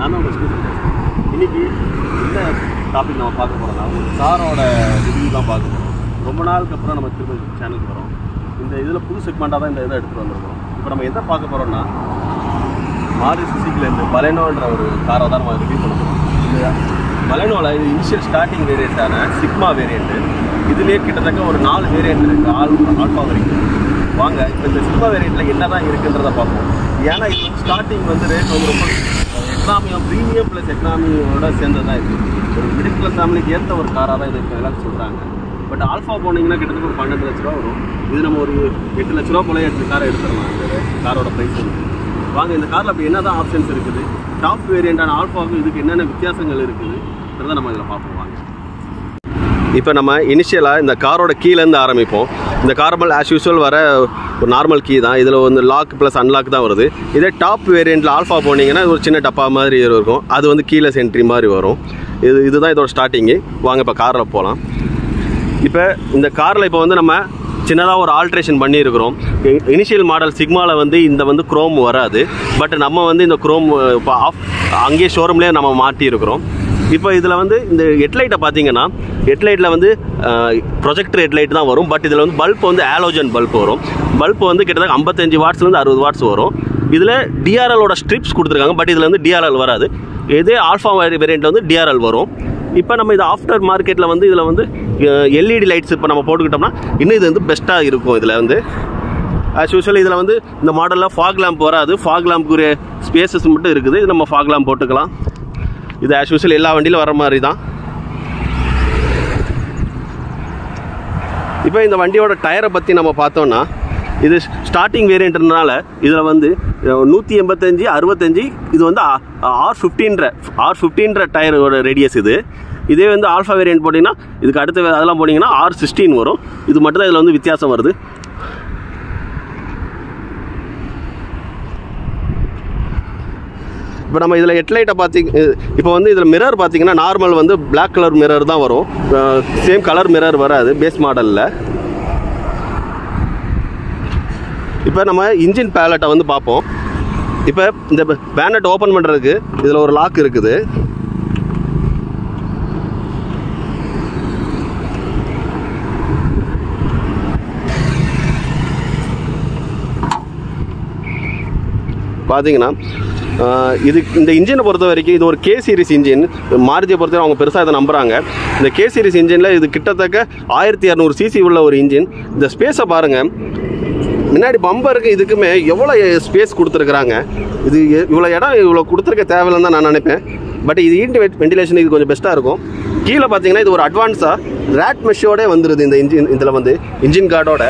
நான் தான் உங்கள் ஸ்டூடெண்ட். இன்றைக்கி என்ன டாபிக் நம்ம பார்க்க போகிறோம்னா ஒரு காரோட ரிவ்யூ தான் பார்க்க போகிறோம். ரொம்ப நாளுக்கு அப்புறம் நம்ம திரும்ப சேனலுக்கு வரோம். இந்த இதில் புது செக்மெண்ட்டாக தான் இந்த இதை எடுத்துகிட்டு வந்துருக்கோம். இப்போ நம்ம எதை பார்க்க போகிறோம்னா மாருதி சுசுக்கிலேருந்து பலேனோன்ற ஒரு காரை தான் நம்ம ரிவ்யூ பண்ண போகிறோம். இந்த பலேனோவில் இது இனிஷியல் ஸ்டார்டிங் வேரியண்ட்டான சிக்மா வேரியண்ட்டு. இதுலேயே கிட்டத்தட்ட ஒரு 4 வேரியண்ட் இருக்குது, ஆல்ஃபா வரைக்கும். வாங்க இப்போ இந்த சிக்மா வேரியண்ட்டில் என்ன தான் இருக்குன்றதை பார்ப்போம். ஏன்னா இது வந்து ஸ்டார்டிங் வந்து ரேட் வந்து ரொம்ப எக்கனாமியும் ப்ரீமியம் ப்ளஸ் எக்கனாமியோட சேர்ந்து தான் இருக்குது. ஒரு மிடில் கிளாஸ் ஃபேமிலிக்கு ஏற்ற ஒரு காராக தான் இது இப்போ எல்லாம் சொல்கிறாங்க. பட் ஆல்ஃபா போனீங்கன்னா கிட்டத்தட்ட ஒரு 12 லட்ச ரூபா வரும். இது நம்ம ஒரு 8 லட்ச ரூபா போல 8 காரை எடுத்துடலாம். இந்த காரோட ப்ரைஸ் வந்து வாங்க இந்த காரில் அப்படி என்ன தான் ஆப்ஷன்ஸ் இருக்குது, டாப் வேரியண்டான ஆல்ஃபாவுக்கும் இதுக்கு என்னென்ன வித்தியாசங்கள் இருக்குதுன்றதை நம்ம இதில் பார்ப்போம். வாங்க இப்போ நம்ம இனிஷியலாக இந்த காரோட கீழேருந்து ஆரம்பிப்போம். இந்த கார்மல் ஆஸ் யூஸ்வல் வர ஒரு நார்மல் கீ தான். இதில் வந்து லாக் ப்ளஸ் அன்லாக் தான் வருது. இதே டாப் வேரியண்ட்டில் ஆல்ஃபா போனீங்கன்னா ஒரு சின்ன டப்பா மாதிரி இருக்கும். அது வந்து கீழே சென்ட்ரி மாதிரி வரும். இதுதான் இதோட ஸ்டார்டிங்கு. வாங்க இப்போ காரில் போகலாம். இப்போ இந்த காரில் இப்போ வந்து நம்ம சின்னதாக ஒரு ஆல்ட்ரேஷன் பண்ணியிருக்கிறோம். இனிஷியல் மாடல் சிக்மாவில் வந்து இந்த வந்து குரோம் வராது. பட் நம்ம வந்து இந்த குரோம் இப்போ அங்கேயே ஷோரூம்லேயே நம்ம மாட்டியிருக்கிறோம். இப்போ இதில் வந்து இந்த ஹெட்லைட்டை பார்த்தீங்கன்னா ஹெட்லைட்டில் வந்து ப்ரொஜெக்டர் ஹெட்லைட் தான் வரும். பட் இதில் வந்து பல்ப் வந்து ஆலோஜன் பல்ப் வரும். பல்ப் வந்து கிட்டத்தட்ட 55 வாட்ஸ்லேருந்து 60 வாட்ஸ் வரும். இதில் டிஆர்எலோட ஸ்ட்ரிப்ஸ் கொடுத்துருக்காங்க. பட் இதில் வந்து டிஆர்எல் வராது. இதே ஆல்ஃபா வேரியண்ட்டில் வந்து டிஆர்எல் வரும். இப்போ நம்ம இது ஆஃப்டர் மார்க்கெட்டில் வந்து இதில் வந்து எல்இடி லைட்ஸ் இப்போ நம்ம போட்டுக்கிட்டோம்னா இன்னும் இது வந்து பெஸ்ட்டாக இருக்கும். இதில் வந்து ஆஸ் யூஸ்வல் இதில் வந்து இந்த மாடலில் ஃபாக் லேம்ப் வராது. ஃபாக் லேம்புக்குரிய ஸ்பேசஸ் மட்டும் இருக்குது. இது நம்ம ஃபாக் லேம்ப் போட்டுக்கலாம். இது ஆஸ் யூஸ்வல் எல்லா வண்டியிலும் வர மாதிரி தான். இப்போ இந்த வண்டியோட டயரை பற்றி நம்ம பார்த்தோன்னா இது ஸ்டார்டிங் வேரியண்ட்னால இதில் வந்து 185, 65 இது வந்து R15 டயரோட ரேடியஸ் இது. இதே வந்து ஆல்ஃபா வேரியண்ட் போட்டிங்கன்னா இதுக்கு அடுத்த அதெல்லாம் போட்டிங்கன்னா R16 வரும். இது மட்டும் தான் இதில் வந்து வித்தியாசம் வருது. இப்போ நம்ம இதில் ஹெட்லைட்டை இப்போ வந்து இதில் மிரர் பார்த்தீங்கன்னா நார்மல் வந்து பிளாக் கலர் மிரர் தான் வரும். சேம் கலர் மிரர் வராது பேஸ் மாடலில். இப்போ நம்ம இன்ஜின் பேலட்டை வந்து பார்ப்போம். இப்போ இந்த பேனட் ஓப்பன் பண்ணுறதுக்கு இதில் ஒரு லாக் இருக்குது. பார்த்தீங்கன்னா இந்த இன்ஜினை பொறுத்த வரைக்கும் இது ஒரு கே சீரிஸ் இன்ஜின். மாருதியை பொறுத்தவரை அவங்க பெருசாக இதை நம்புகிறாங்க. இந்த கே சீரிஸ் இன்ஜினில் இது கிட்டத்தட்ட 1200 சிசி உள்ள ஒரு இன்ஜின். இந்த ஸ்பேஸை பாருங்கள். முன்னாடி பம்பருக்கு இதுக்குமே எவ்வளோ ஸ்பேஸ் கொடுத்துருக்குறாங்க. இது இவ்வளோ இடம் இவ்வளோ கொடுத்துருக்க தேவையில்லைன்னு தான் நான் நினைப்பேன். பட் இது வென்டிலேஷன் இது கொஞ்சம் பெஸ்ட்டாக இருக்கும். கீழே பார்த்தீங்கன்னா இது ஒரு அட்வான்ஸாக ரேட் மெஷ்ஷோடே வந்துடுது. இந்த இதில் வந்து இன்ஜின் கார்டோட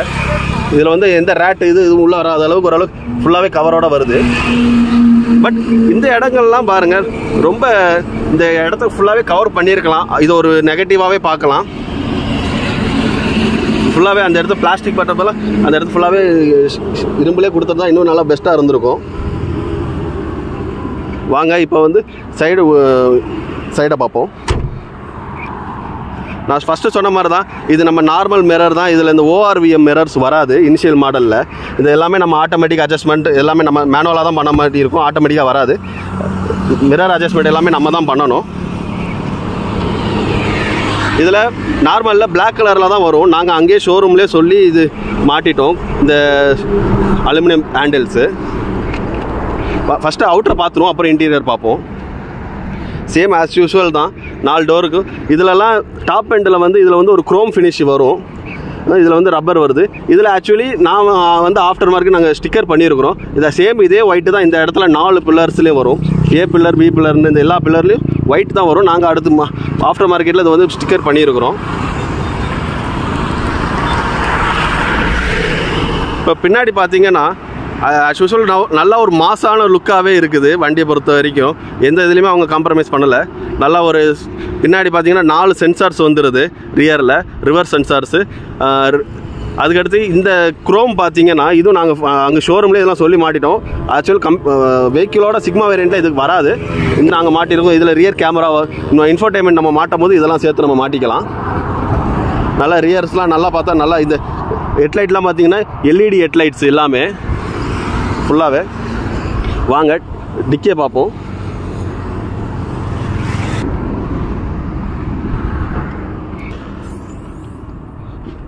இதில் வந்து எந்த ரேட்டு இது உள்ளே வராத அளவுக்கு ஓரளவுக்கு ஃபுல்லாகவே கவரோட வருது. பட் இந்த இடங்கள்லாம் பாருங்கள், ரொம்ப இந்த இடத்த ஃபுல்லாகவே கவர் பண்ணியிருக்கலாம். இது ஒரு நெகட்டிவாகவே பார்க்கலாம். ஃபுல்லாகவே அந்த இடத்துல பிளாஸ்டிக் பட்டப்போல் அந்த இடத்துல ஃபுல்லாகவே இரும்புலேயே கொடுத்துருந்தா இன்னும் நல்லா பெஸ்ட்டாக இருந்திருக்கும். வாங்க இப்போ வந்து சைடை பார்ப்போம். நான் ஃபஸ்ட்டு சொன்ன மாதிரி தான் இது நம்ம நார்மல் மிரர் தான். இதில் இந்த ORVM மிரர்ஸ் வராது இனிஷியல் மாடலில். இது எல்லாமே நம்ம ஆட்டோமேட்டிக் அட்ஜஸ்ட்மெண்ட் எல்லாமே நம்ம மேனுவலாக தான் பண்ண மாதிரி இருக்கும். ஆட்டோமேட்டிக்காக வராது. மிரர் அட்ஜஸ்ட்மெண்ட் எல்லாமே நம்ம தான் பண்ணணும். இதில் நார்மலில் பிளாக் கலரில் தான் வரும். நாங்கள் அங்கேயே ஷோரூம்லேயே சொல்லி இது மாட்டிட்டோம். இந்த அலுமினியம் ஹேண்டில்ஸு. ஃபஸ்ட்டு அவுட்டரை பார்த்துருவோம், அப்புறம் இன்டீரியர் பார்ப்போம். சேம் ஆஸ் யூஸ்வல் தான் 4 டோருக்கு. இதிலலாம் டாப் எண்டில் வந்து இதில் வந்து ஒரு குரோம் ஃபினிஷ் வரும். இதில் வந்து ரப்பர் வருது. இதில் ஆக்சுவலி நான் வந்து ஆஃப்டர் மார்க்கெட் நாங்கள் ஸ்டிக்கர் பண்ணியிருக்கிறோம். இதை சேம் இதே ஒயிட்டு தான். இந்த இடத்துல 4 பில்லர்ஸ்லேயும் வரும். A பில்லர், B பில்லர்னு இந்த எல்லா பில்லர்லேயும் ஒயிட் தான் வரும். நாங்கள் அடுத்து ஆஃப்டர் மார்க்கெட்டில் இதை வந்து ஸ்டிக்கர் பண்ணியிருக்கிறோம். இப்போ பின்னாடி பார்த்தீங்கன்னா ஆஸ் யூஸ்வல் நல்லா ஒரு மாசான லுக்காகவே இருக்குது. வண்டியை பொறுத்த வரைக்கும் எந்த இதுலேயுமே அவங்க காம்ப்ரமைஸ் பண்ணலை. நல்லா ஒரு பின்னாடி பார்த்தீங்கன்னா 4 சென்சார்ஸ் வந்துடுது. ரியரில் ரிவர்ஸ் சென்சார்ஸு. அதுக்கடுத்து இந்த குரோம் பார்த்தீங்கன்னா இதுவும் நாங்கள் அங்கே ஷோரூம்லேயே இதெல்லாம் சொல்லி மாட்டிட்டோம். ஆக்சுவல் வெஹிக்கிளோட சிக்மா வேரியண்ட்டில் இதுக்கு வராது. இன்னும் நாங்கள் மாட்டியிருக்கோம். இதில் ரியர் கேமரா இன்னும் இன்ஃபோர்டைன்மெண்ட் நம்ம மாட்டும் போது இதெல்லாம் சேர்த்து நம்ம மாட்டிக்கலாம். நல்லா ரியர்ஸ்லாம் நல்லா பார்த்தா நல்லா. இந்த ஹெட்லைட்லாம் பார்த்தீங்கன்னா எல்இடி ஹெட்லைட்ஸ் எல்லாமே ஃபுல்லாகவே. வாங்க டிக்கியை பார்ப்போம்.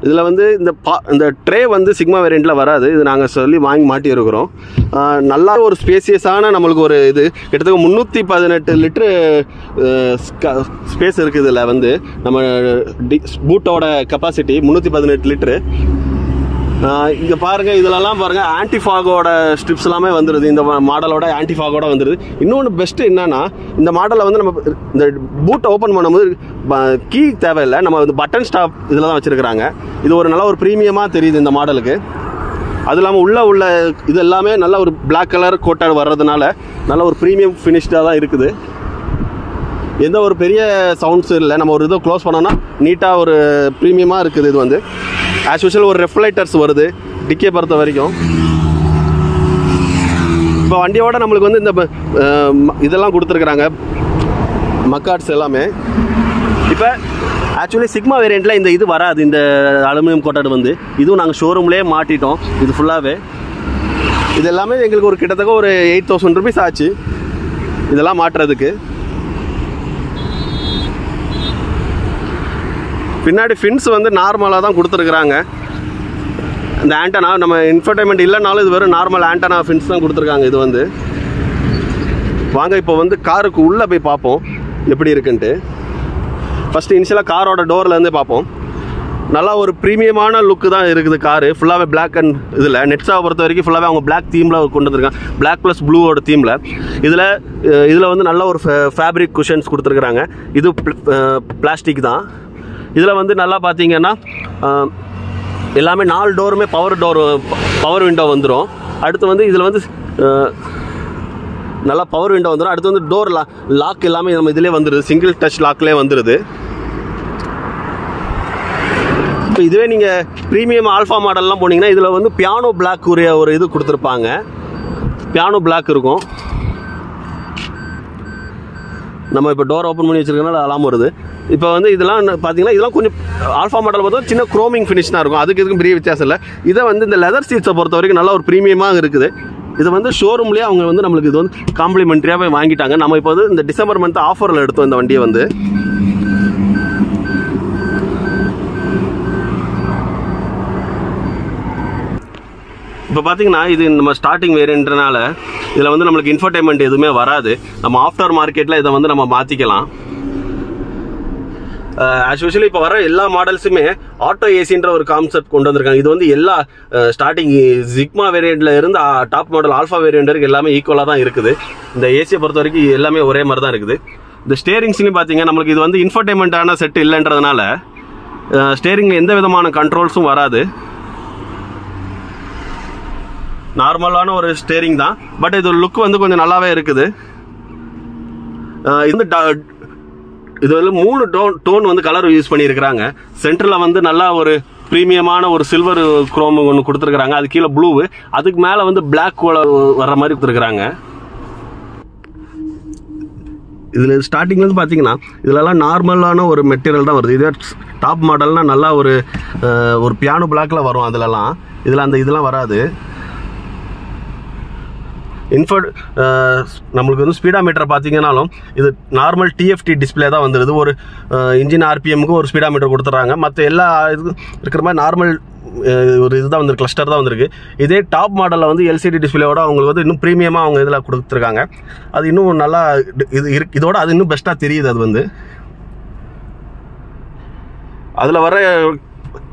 இதில் வந்து இந்த ட்ரே வந்து சிக்மா வேரியண்ட்டில் வராது. இது நாங்கள் சொல்லி வாங்கி மாட்டியிருக்கிறோம். நல்லா ஒரு ஸ்பேசியஸான நம்மளுக்கு ஒரு இது கிட்டத்தட்ட 318 லிட்ரு ஸ்பேஸ் இருக்குது. இதில் வந்து நம்ம பூட்டோட கெப்பாசிட்டி 318 லிட்ரு. இங்கே பாருங்கள், இதிலலாம் பாருங்கள் ஆன்டிஃபாகோட ஸ்ட்ரிப்ஸ் எல்லாமே வந்துடுது. இந்த மாடலோட ஆன்டிஃபாகோட வந்துடுது. இன்னொன்று பெஸ்ட்டு என்னன்னா, இந்த மாடலில் வந்து நம்ம இந்த பூட்டை ஓப்பன் பண்ணும்போது கீ தேவையில்லை, நம்ம வந்து பட்டன் ஸ்டாப் இதில் தான் வச்சுருக்கிறாங்க. இது ஒரு நல்ல ஒரு ப்ரீமியமாக தெரியுது இந்த மாடலுக்கு. அது இல்லாமல் உள்ள இது எல்லாமே நல்ல ஒரு பிளாக் கலர் கோட்டட் வர்றதுனால நல்ல ஒரு ப்ரீமியம் ஃபினிஷ்டாக தான் இருக்குது. எந்த ஒரு பெரிய சவுண்ட்ஸும் இல்லை. நம்ம ஒரு இதை க்ளோஸ் பண்ணோன்னா நீட்டாக ஒரு ப்ரீமியமாக இருக்குது. இது வந்து ஆஸ் யூஷுவல் ஒரு ரெஃப்ளைட்டர்ஸ் வருது டிக்கே பொறுத்த வரைக்கும். இப்போ வண்டியோட நம்மளுக்கு வந்து இந்த இதெல்லாம் கொடுத்துருக்குறாங்க, மக்காட்ஸ் எல்லாமே. இப்போ ஆக்சுவலி சிக்மா வேரியண்ட்டில் இந்த இது வராது, இந்த அலுமினியம் கோட்டட் வந்து. இதுவும் நாங்கள் ஷோரூம்லேயே மாட்டிட்டோம். இது ஃபுல்லாகவே இது எல்லாமே எங்களுக்கு ஒரு கிட்டத்தட்ட ஒரு 8000 rupees ஆச்சு இதெல்லாம் மாட்டுறதுக்கு. பின்னாடி ஃபின்ஸ் வந்து நார்மலாக தான் கொடுத்துருக்குறாங்க. இந்த ஆண்டனா நம்ம இன்ஃபர்டைன்மெண்ட் இல்லைனாலும் இது வெறும் நார்மல் ஆண்டனா ஃபின்ஸ் தான் கொடுத்துருக்காங்க. இது வந்து வாங்க இப்போ வந்து காருக்கு உள்ளே போய் பார்ப்போம் எப்படி இருக்குன்ட்டு. ஃபஸ்ட்டு இனிஷியலாக காரோட டோர்லேருந்தே பார்ப்போம். நல்லா ஒரு ப்ரீமியமான லுக்கு தான் இருக்குது காரு. ஃபுல்லாகவே பிளாக் அண்ட் இதில் நெட்ஸாவை பொறுத்த வரைக்கும் ஃபுல்லாகவே அவங்க பிளாக் தீமில் கொண்டு வந்துருக்காங்க, பிளாக் ப்ளஸ் ப்ளூவோட தீமில். இதில் வந்து நல்ல ஒரு ஃபேப்ரிக் குஷன்ஸ் கொடுத்துருக்குறாங்க. இது பிளாஸ்டிக் தான். இதில் வந்து நல்லா பார்த்தீங்கன்னா எல்லாமே 4 டோருமே பவர் விண்டோ வந்துடும். அடுத்து வந்து இதில் வந்து நல்லா பவர் விண்டோ வந்துடும். அடுத்து வந்து டோர் லாக் எல்லாமே நம்ம இதிலே வந்துடுது, சிங்கிள் டச் லாக்லேயே வந்துடுது. இப்போ இதுவே நீங்கள் ப்ரீமியம் ஆல்ஃபா மாடல்லாம் போனீங்கன்னா இதில் வந்து பியானோ பிளாக் உரிய ஒரு இது கொடுத்துருப்பாங்க. பியானோ பிளாக் இருக்கும். நம்ம இப்போ டோர் ஓப்பன் பண்ணி வச்சுருக்கனால அலாம் வருது. இப்போ வந்து இதெல்லாம் பார்த்தீங்கன்னா இதெல்லாம் கொஞ்சம் ஆல்ஃபா மாடல் பார்த்தா சின்ன குரோமிங் ஃபினிஷ் தான் இருக்கும். அதுக்கு இதுக்கும் பெரிய வித்தியாசம் இல்லை. இதை வந்து இந்த லெதர் சீட்ஸை பொறுத்த வரைக்கும் நல்ல ஒரு ப்ரீமியமாக இருக்குது. இது வந்து ஷோரூம்லேயே அவங்க வந்து நம்மளுக்கு இது வந்து காம்ப்ளிமெண்ட்ரியாகவே வாங்கிட்டாங்க. நம்ம இப்போ வந்து இந்த டிசம்பர் மந்த் ஆஃபரில் எடுத்தோம் இந்த வண்டியை வந்து. இப்போ பார்த்தீங்கன்னா இது நம்ம ஸ்டார்டிங் வேரியண்ட்னால இதில் வந்து நம்மளுக்கு இன்ஃபர்டைன்மெண்ட் எதுவுமே வராது. நம்ம ஆஃப்டர் மார்க்கெட்டில் இதை வந்து நம்ம மாற்றிக்கலாம். ஆஸ் யூஷுவலி இப்போ வர எல்லா மாடல்ஸுமே ஆட்டோ ஏசின்ற ஒரு கான்செப்ட் கொண்டு வந்திருக்காங்க. இது வந்து எல்லா ஸ்டார்டிங் சிக்மா வேரியண்ட்ல இருந்து டாப் மாடல் ஆல்ஃபா வேரியண்ட் வரைக்கும் எல்லாமே ஈக்குவலாக தான் இருக்குது. இந்த ஏசியை பொறுத்த வரைக்கும் எல்லாமே ஒரே மாதிரி தான் இருக்குது. இந்த ஸ்டேரிங்ஸ்லையும் பார்த்தீங்கன்னா நம்மளுக்கு இது வந்து இன்ஃபர்டைன்மெண்ட்டான செட் இல்லைன்றதுனால ஸ்டேரிங்கில் எந்த விதமான கண்ட்ரோல்ஸும் வராது. நார்மலான ஒரு ஸ்டேரிங் தான். பட் இது லுக் வந்து கொஞ்சம் நல்லாவே இருக்குது. இது வந்து 3 டோன் வந்து கலர் யூஸ் பண்ணியிருக்கிறாங்க. சென்டரில் வந்து நல்லா ஒரு ப்ரீமியமான ஒரு சில்வர் குரோம் ஒன்று கொடுத்துருக்குறாங்க. அது கீழே ப்ளூ, அதுக்கு மேலே வந்து பிளாக் வர்ற மாதிரி கொடுத்துருக்குறாங்க. இதில் ஸ்டார்டிங்லேருந்து பார்த்தீங்கன்னா இதிலலாம் நார்மலான ஒரு மெட்டீரியல் தான் வருது. இதே டாப் மாடல்னால் நல்லா ஒரு பியானோ பிளாக்கில் வரும். அதிலலாம் இதெல்லாம் வராது. நம்மளுக்கு வந்து ஸ்பீடா மீட்டர் பார்த்தீங்கன்னாலும் இது நார்மல் டிஎஃப்டி டிஸ்பிளே தான் வந்துடுது. ஒரு இன்ஜின் ஆர்பிஎம்முக்கு ஒரு ஸ்பீடா மீட்டர் கொடுத்துட்றாங்க. மற்ற எல்லா இதுக்கும் இருக்கிற மாதிரி நார்மல் ஒரு இதுதான் வந்து கிளஸ்டர் தான் வந்திருக்கு. இதே டாப் மாடலில் வந்து எல்சிடி டிஸ்பிளேவோட அவங்களுக்கு வந்து இன்னும் ப்ரீமியமாக அவங்க இதில் கொடுத்துருக்காங்க. அது இன்னும் நல்லா இதோட அது இன்னும் பெஸ்ட்டாக தெரியுது. அது வந்து அதில் வர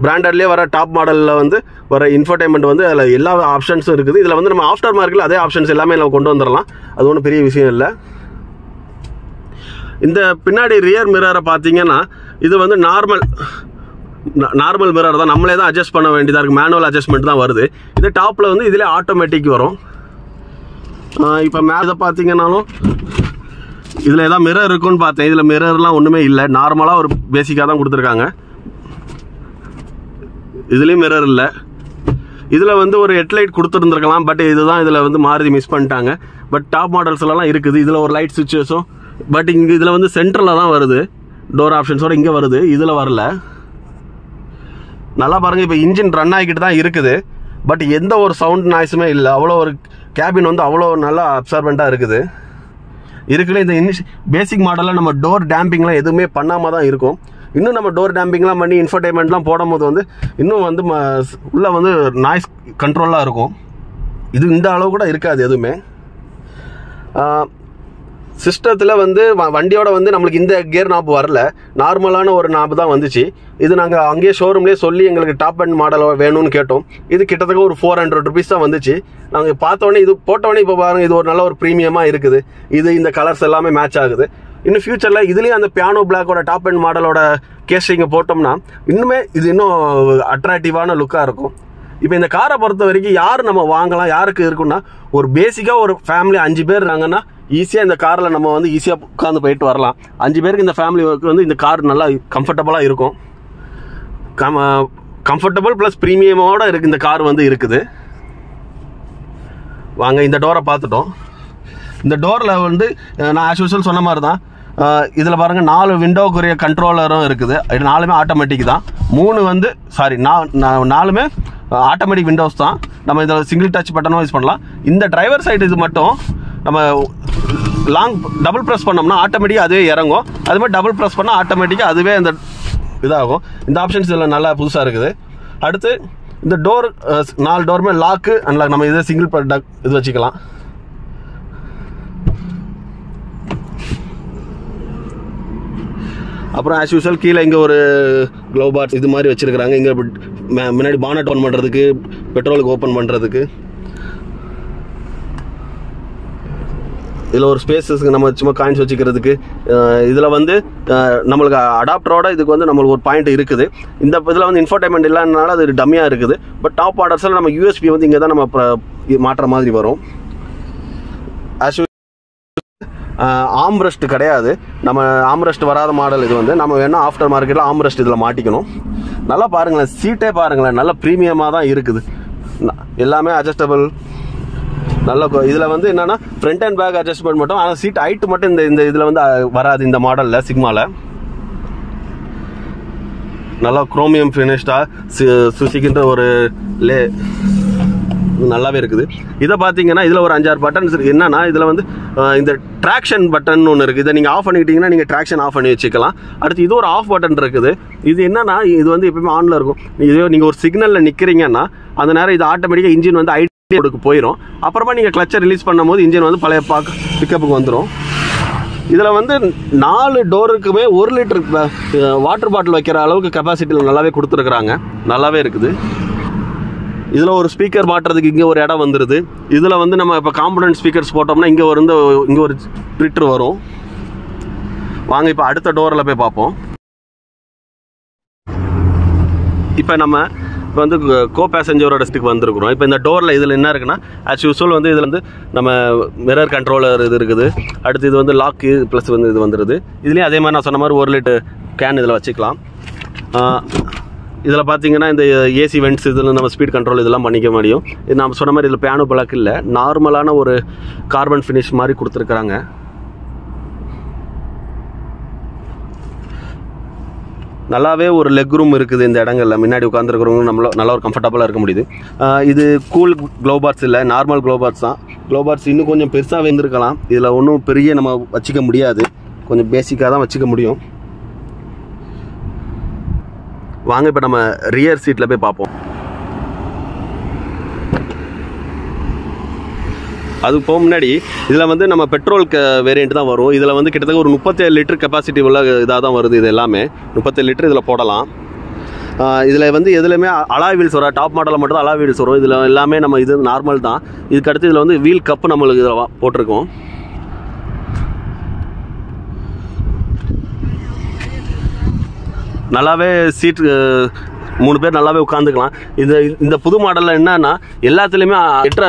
பிராண்டட்லேயே வர டாப் மாடலில் வந்து வர இன்ஃபர்டைன்மெண்ட் வந்து அதில் எல்லா ஆப்ஷன்ஸும் இருக்குது. இதில் வந்து நம்ம ஆஃப்டர் மார்க்கெட்டில் அதே ஆப்ஷன்ஸ் எல்லாமே நம்ம கொண்டு வந்துடலாம். அது ஒன்றும் பெரிய விஷயம் இல்லை. இந்த பின்னாடி ரியர் மிரரை பார்த்தீங்கன்னா இது வந்து நார்மல் மிரர் தான். நம்மளே தான் அட்ஜஸ்ட் பண்ண வேண்டியதாக இருக்குது. மேனுவல் அட்ஜஸ்ட்மெண்ட் தான் வருது. இதே டாப்பில் வந்து இதிலே ஆட்டோமேட்டிக் வரும். இப்போ இதை பார்த்தீங்கன்னாலும் இதில் எதாவது மிரர் இருக்குன்னு பார்த்தேன். இதில் மிரர்லாம் ஒன்றுமே இல்லை. நார்மலாக ஒரு பேசிக்காக தான் கொடுத்துருக்காங்க. இதுலேயும் மிரர் இல்லை. இதில் வந்து ஒரு ஹெட்லைட் கொடுத்துருந்துருக்கலாம். பட் இதுதான் இதில் வந்து மாருதி மிஸ் பண்ணிட்டாங்க. பட் டாப் மாடல்ஸ்லாம் இருக்குது. இதில் ஒரு லைட் சுவிட்சஸும் பட் இங்கே இதில் வந்து சென்டரில் தான் வருது. டோர் ஆப்ஷன்ஸோடு இங்கே வருது. இதில் வரல. நல்லா பாருங்கள். இப்போ இன்ஜின் ரன் ஆகிக்கிட்டு தான் இருக்குது. பட் எந்த ஒரு சவுண்ட் நாய்ஸுமே இல்லை. அவ்வளோ ஒரு கேபின் வந்து அவ்வளோ நல்லா அப்சார்பண்ட்டாக இருக்குது. இருக்குல்ல இந்த பேசிக் மாடலில் நம்ம டோர் டேம்பிங்லாம் எதுவுமே பண்ணாமல் தான் இருக்கும். இன்னும் நம்ம டோர் டேம்பிங்லாம் பண்ணி இன்ஃபர்டைன்மெண்ட்லாம் போடும்போது வந்து இன்னும் வந்து உள்ளே வந்து நாய்ஸ் கண்ட்ரோலாக இருக்கும். இது இந்த அளவு கூட இருக்காது எதுவுமே. சிஸ்டத்தில் வந்து வண்டியோட வந்து நம்மளுக்கு இந்த கியர் நாப் வரல, நார்மலான ஒரு நாப் தான் வந்துச்சு. இது நாங்கள் அங்கேயே ஷோரூம்லேயே சொல்லி எங்களுக்கு டாப் அண்ட் மாடல் வேணும்னு கேட்டோம். இது கிட்டத்தட்ட ஒரு 400 ருபீஸ் தான் வந்துச்சு. நாங்கள் பார்த்தோன்னே இது போட்டோடனே இப்போ பாருங்கள், இது ஒரு நல்ல ஒரு ப்ரீமியமாக இருக்குது. இது இந்த கலர்ஸ் எல்லாமே மேட்ச் ஆகுது. இன்னும் ஃபியூச்சரில் இதுலேயும் அந்த பியானோ பிளாக்கோட டாப் அண்ட் மாடலோட கேஸ்டிங்கை போட்டோம்னா இன்னுமே இது இன்னும் அட்ராக்டிவான லுக்காக இருக்கும். இப்போ இந்த காரை பொறுத்த வரைக்கும் யார் நம்ம வாங்கலாம், யாருக்கு இருக்குன்னா ஒரு பேசிக்காக ஒரு ஃபேமிலி 5 பேர் இருக்காங்கன்னா ஈஸியாக இந்த காரில் நம்ம வந்து ஈஸியாக உட்காந்து போயிட்டு வரலாம். 5 பேருக்கு இந்த ஃபேமிலிக்கு வந்து இந்த கார் நல்லா கம்ஃபர்டபுளாக இருக்கும். கம்ஃபர்டபுள் ப்ளஸ் ப்ரீமியமோட இருக்குது இந்த கார் வந்து இருக்குது. வாங்க இந்த டோரை பார்த்துட்டோம். இந்த டோரில் வந்து நான் ஆஸ் யூசுவல் சொன்ன மாதிரி தான் இதில் பாருங்கள் 4 விண்டோக்குரிய கண்ட்ரோலரும் இருக்குது. இது 4மே ஆட்டோமேட்டிக் தான். 3 வந்து 4மே ஆட்டோமேட்டிக் விண்டோஸ் தான். நம்ம இதில் சிங்கிள் டச் பட்டனும் யூஸ் பண்ணலாம். இந்த டிரைவர் சைடு இது மட்டும் நம்ம லாங் டபுள் ப்ரெஸ் பண்ணோம்னா ஆட்டோமேட்டிக்காக அதுவே இறங்கும். அது மாதிரி டபுள் ப்ரெஸ் பண்ணால் ஆட்டோமேட்டிக்காக அதுவே அந்த இதாகும். இந்த ஆப்ஷன்ஸ் இதில் நல்லா புதுசாக இருக்குது. அடுத்து இந்த டோர் 4 டோருமே லாக்கு அன்லாக். நம்ம இதை சிங்கிள் இது வச்சுக்கலாம். அப்புறம் ஆஸ் யூஸ்வல் கீழே இங்கே ஒரு க்ளோவ் பாட்ஸ் இது மாதிரி வச்சுருக்கிறாங்க. இங்கே முன்னாடி பானட் ஓப்பன் பண்ணுறதுக்கு, பெட்ரோலுக்கு ஓப்பன் பண்ணுறதுக்கு. இதில் ஒரு ஸ்பேஸஸ்க்கு நம்ம சும்மா காயின்ஸ் வச்சுக்கிறதுக்கு. இதில் வந்து நம்மளுக்கு அடாப்டரோட இதுக்கு வந்து நம்மளுக்கு ஒரு பாயிண்ட் இருக்குது. இந்த இதில் வந்து இன்ஃபர்டைன்மெண்ட் இல்லைனால அது டம்மியாக இருக்குது. பட் டாப் ஆர்டர்ஸில் நம்ம யூஎஸ்பி வந்து இங்கே தான் நம்ம மாற்றுற மாதிரி வரும். ஆஸ் ஆம்ரெஸ்ட் கிடையாது. நம்ம ஆம்ரெஸ்ட் வராத மாடல் இது வந்து. நம்ம வேணால் ஆஃப்டர் மார்க்கெட்டில் ஆம்ரெஸ்ட் இதில் மாட்டிக்கணும். நல்லா பாருங்களேன், சீட்டே பாருங்களேன், நல்ல ப்ரீமியமாக தான் இருக்குது. எல்லாமே அட்ஜஸ்டபிள். நல்ல இதில் வந்து என்னென்னா ஃப்ரண்ட் அண்ட் பேக் அட்ஜஸ்ட்மெண்ட் மட்டும். ஆனால் சீட் ஹைட்டு மட்டும் இந்த இதில் வந்து வராது இந்த மாடலில். சிக்மாவில் நல்லா குரோமியம் ஃபினிஷ்டாக சுசிக்கின்ற ஒரு நல்லாவே இருக்குது. இதை பார்த்தீங்கன்னா இதில் ஒரு 5-6 பட்டன்ஸ் இருக்குது. என்னன்னா இதில் வந்து இந்த ட்ராக்ஷன் பட்டன் ஒன்று இருக்குது. இதை நீங்கள் ஆஃப் பண்ணிக்கிட்டீங்கன்னா நீங்கள் ட்ராக்ஷன் ஆஃப் பண்ணி வச்சுக்கலாம். அடுத்து இது ஒரு ஆஃப் பட்டன் இருக்குது. இது என்னன்னா இது வந்து எப்பவுமே ஆனில் இருக்கும். இதே நீங்கள் ஒரு சிக்னலில் நிற்கிறீங்கன்னா அந்த நேரம் இது ஆட்டோமேட்டிக்காக இன்ஜின் வந்து ஐடிக்கு போயிடும். அப்புறமா நீங்கள் கிளச்சை ரிலீஸ் பண்ணும்போது இன்ஜின் வந்து பழைய பிக்கப்புக்கு வந்துடும். இதில் வந்து 4 டோருக்குமே 1 லிட்டர் வாட்டர் பாட்டில் வைக்கிற அளவுக்கு கெப்பாசிட்டியில் நல்லாவே கொடுத்துருக்குறாங்க. நல்லாவே இருக்குது. இதில் ஒரு ஸ்பீக்கர் மாட்டுறதுக்கு இங்கே ஒரு இடம் வந்துடுது. இதில் வந்து நம்ம இப்போ காம்பனன்ட் ஸ்பீக்கர்ஸ் போட்டோம்னா இங்கே ஒரு லிட்டர் வரும். வாங்க இப்போ அடுத்த டோரில் போய் பார்ப்போம். இப்போ நம்ம வந்து கோ பேசஞ்சரோட ஸ்டிக் வந்துருக்குறோம். இப்போ இந்த டோரில் இதில் என்ன இருக்குன்னா ஆஸ் யூஸ்வல் வந்து இதில் வந்து நம்ம மிரர் கண்ட்ரோலர் இது இருக்குது. அடுத்து இது வந்து லாக்கு ப்ளஸ் வந்து இது வந்துடுது. இதுலேயும் அதே மாதிரி நான் சொன்ன மாதிரி 1 லிட்டர் கேன் இதில் வச்சுக்கலாம். இதில் பார்த்தீங்கன்னா இந்த ஏசி வெண்ட்ஸ் இதில் நம்ம ஸ்பீட் கண்ட்ரோல் இதெல்லாம் பண்ணிக்க முடியும். இது நம்ம சொன்ன மாதிரி இதில் பியானோ பிளாக் இல்லை, நார்மலான ஒரு கார்பன் ஃபினிஷ் மாதிரி கொடுத்துருக்குறாங்க. நல்லாவே ஒரு லெக் ரூம் இருக்குது இந்த இடங்களில். முன்னாடி உட்காந்துருக்கிறவங்க நல்லா ஒரு கம்ஃபர்டபுளாக இருக்க முடியுது. இது கூல் க்ளோவ் பாட்ஸ் இல்லை, நார்மல் க்ளோவ் பாட்ஸ் தான். க்ளோவ் பாட்ஸ் இன்னும் கொஞ்சம் பெருசாக வந்துருக்கலாம். இதில் ஒன்றும் பெரிய நம்ம வச்சுக்க முடியாது, கொஞ்சம் பேசிக்காக தான் வச்சுக்க முடியும். வாங்க இப்போ நம்ம ரியர் சீட்டில் போய் பார்ப்போம். அதுக்கு போக முன்னாடி இதில் வந்து நம்ம பெட்ரோல் வேரியண்ட் தான் வரும். இதில் வந்து கிட்டத்தட்ட ஒரு 37 லிட்டர் கெப்பாசிட்டி உள்ள இதாக தான் வருது. இது எல்லாமே 37 லிட்டர் இதில் போடலாம். இதில் வந்து எதுலையுமே அலாய் வீல்ஸ் வரும். டாப் மாடலில் மட்டும் தான் அலாய் வீல்ஸ் வரும். இதில் எல்லாமே நம்ம இது நார்மல் தான். இதுக்கு அடுத்து இதில் வந்து வீல் கப்பு நம்மளுக்கு இதில் போட்டிருக்கோம். நல்லாவே சீட் 3 பேர் நல்லாவே உட்காந்துக்கலாம். இந்த புது மாடலில் என்னன்னா எல்லாத்துலேயுமே 8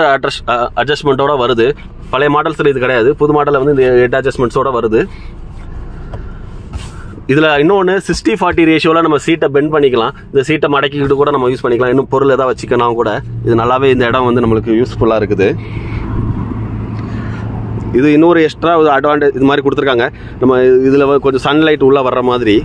அட்ஜஸ்ட்மெண்ட்டோட வருது. பழைய மாடல்ஸில் இது கிடையாது. புது மாடலில் வந்து இந்த 8 அட்ஜஸ்ட்மெண்ட்ஸோட வருது. இதில் இன்னொன்று 60-40 ரேஷியோவில் நம்ம சீட்டை பெண்ட் பண்ணிக்கலாம். இந்த சீட்டை மடக்கிக்கிட்டு கூட நம்ம யூஸ் பண்ணிக்கலாம். இன்னும் பொருள் எதாவது வச்சுக்கணும் கூட இது நல்லாவே இந்த இடம் வந்து நம்மளுக்கு யூஸ்ஃபுல்லாக இருக்குது. இது இன்னொரு எக்ஸ்ட்ரா அட்வான்டேஜ் இது மாதிரி கொடுத்துருக்காங்க. நம்ம இதில் கொஞ்சம் சன்லைட் உள்ளே வர்ற மாதிரி.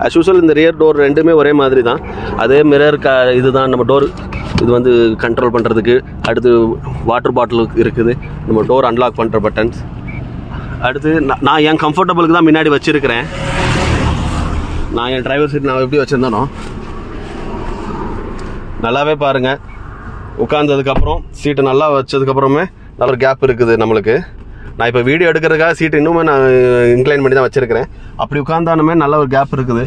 அஸ் யூஸ்வல் இந்த ரியர் டோர் ரெண்டுமே ஒரே மாதிரி தான். அதே மிரர் இதுதான் நம்ம டோர். இது வந்து கண்ட்ரோல் பண்ணுறதுக்கு. அடுத்து வாட்டர் பாட்டில் இருக்குது, நம்ம டோர் அன்லாக் பண்ணுற பட்டன்ஸ். அடுத்து நான் என் கம்ஃபர்டபுளுக்கு தான் முன்னாடி வச்சுருக்கிறேன். நான் என் டிரைவர் சீட் நான் எப்படி வச்சுருந்தேனோ நல்லாவே பாருங்கள். உட்காந்ததுக்கப்புறம் சீட்டை நல்லா வச்சதுக்கப்புறமே நல்ல ஒரு கேப் இருக்குது நம்மளுக்கு. நான் இப்போ வீடியோ எடுக்கிறதுக்காக சீட்டு இன்னுமே நான் இன்க்ளைன் பண்ணி தான் வச்சுருக்கிறேன். அப்படி உட்காந்தாலுமே நல்ல ஒரு கேப் இருக்குது.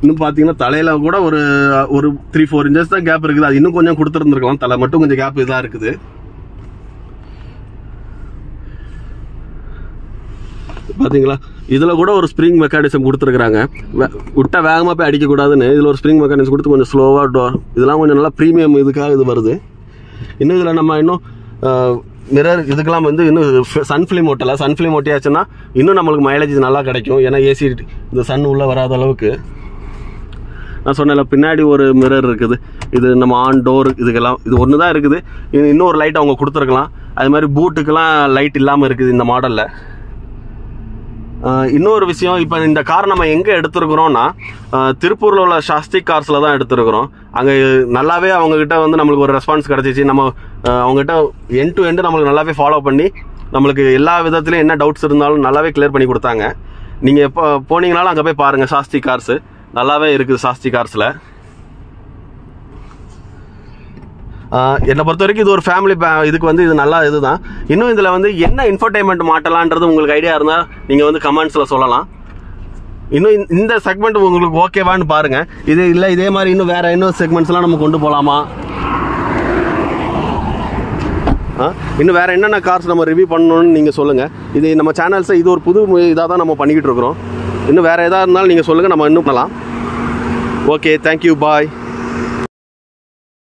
இன்னும் பார்த்தீங்கன்னா தலையில் கூட ஒரு 3-4 இன்ச்சஸ் தான் கேப் இருக்குது. அது இன்னும் கொஞ்சம் கொடுத்துருந்துருக்கலாம். தலை மட்டும் கொஞ்சம் கேப் இதாக இருக்குது. பார்த்தீங்களா, இதில் கூட ஒரு ஸ்ப்ரிங் மெக்கானிசம் கொடுத்துருக்குறாங்க. விட்டா வேகமாக போய் அடிக்கக்கூடாதுன்னு இதில் ஒரு ஸ்ப்ரிங் மெக்கானிசம் கொடுத்து கொஞ்சம் ஸ்லோவாக டோர் இதெல்லாம் கொஞ்சம் நல்லா ப்ரீமியம் இதுக்காக இது வருது. இன்னும் இதில் நம்ம இன்னும் மிரர் இதுக்கெல்லாம் வந்து இன்னும் சன் ஃபிலிம் ஓட்டலை. சன் ஃபிலிம் ஓட்டியாச்சுன்னா இன்னும் நம்மளுக்கு மைலேஜ் நல்லா கிடைக்கும். ஏன்னா ஏசி இந்த சன் உள்ளே வராத அளவுக்கு. நான் சொன்னேன்ல, பின்னாடி ஒரு மிரர் இருக்குது. இது நம்ம ஆன் டோர் இதுக்கெல்லாம் இது ஒன்று தான் இருக்குது. இன்னும் ஒரு லைட் அவங்க கொடுத்துருக்கலாம். அது மாதிரி பூட்டுக்கெல்லாம் லைட் இல்லாமல் இருக்குது இந்த மாடலில். இன்னொரு விஷயம், இப்போ இந்த கார் நம்ம எங்கே எடுத்துருக்குறோம்னா திருப்பூரில் உள்ள சாஸ்தி கார்ஸில் தான் எடுத்துருக்குறோம். அங்கே நல்லாவே அவங்கக்கிட்ட வந்து நம்மளுக்கு ஒரு ரெஸ்பான்ஸ் கிடச்சிச்சு. நம்ம அவங்ககிட்ட எண்ட் டு எண்டு நம்மளுக்கு நல்லாவே ஃபாலோ பண்ணி நம்மளுக்கு எல்லா விதத்துலையும் என்ன டவுட்ஸ் இருந்தாலும் நல்லாவே கிளியர் பண்ணி கொடுத்தாங்க. நீங்கள் எப்போ போனீங்கனாலும் அங்கே போய் பாருங்கள். சாஸ்தி கார்ஸு நல்லாவே இருக்குது. சாஸ்தி கார்ஸில் என்னை பொறுத்த வரைக்கும் இது ஒரு ஃபேமிலி இதுக்கு வந்து இது நல்லா இதுதான். இன்னும் இதில் வந்து என்ன இன்ஃபர்டைன்மெண்ட் மாட்டலான்றது உங்களுக்கு ஐடியா இருந்தால் நீங்கள் வந்து கமெண்ட்ஸில் சொல்லலாம். இன்னும் இந்த செக்மெண்ட் உங்களுக்கு ஓகேவான்னு பாருங்கள். இது இல்லை இதே மாதிரி இன்னும் வேறு இன்னும் செக்மெண்ட்ஸ்லாம் நம்ம கொண்டு போகலாமா, இன்னும் வேறு என்னென்ன கார்ஸ் நம்ம ரிவ்யூ பண்ணணும்னு நீங்கள் சொல்லுங்கள். இது நம்ம சேனல்ஸை இது ஒரு புது இதாக தான் நம்ம பண்ணிக்கிட்டு இருக்கிறோம். இன்னும் வேறு எதாக இருந்தாலும் நீங்கள் சொல்லுங்கள், நம்ம இன்னும் பண்ணலாம். ஓகே, தேங்க்யூ, பாய்.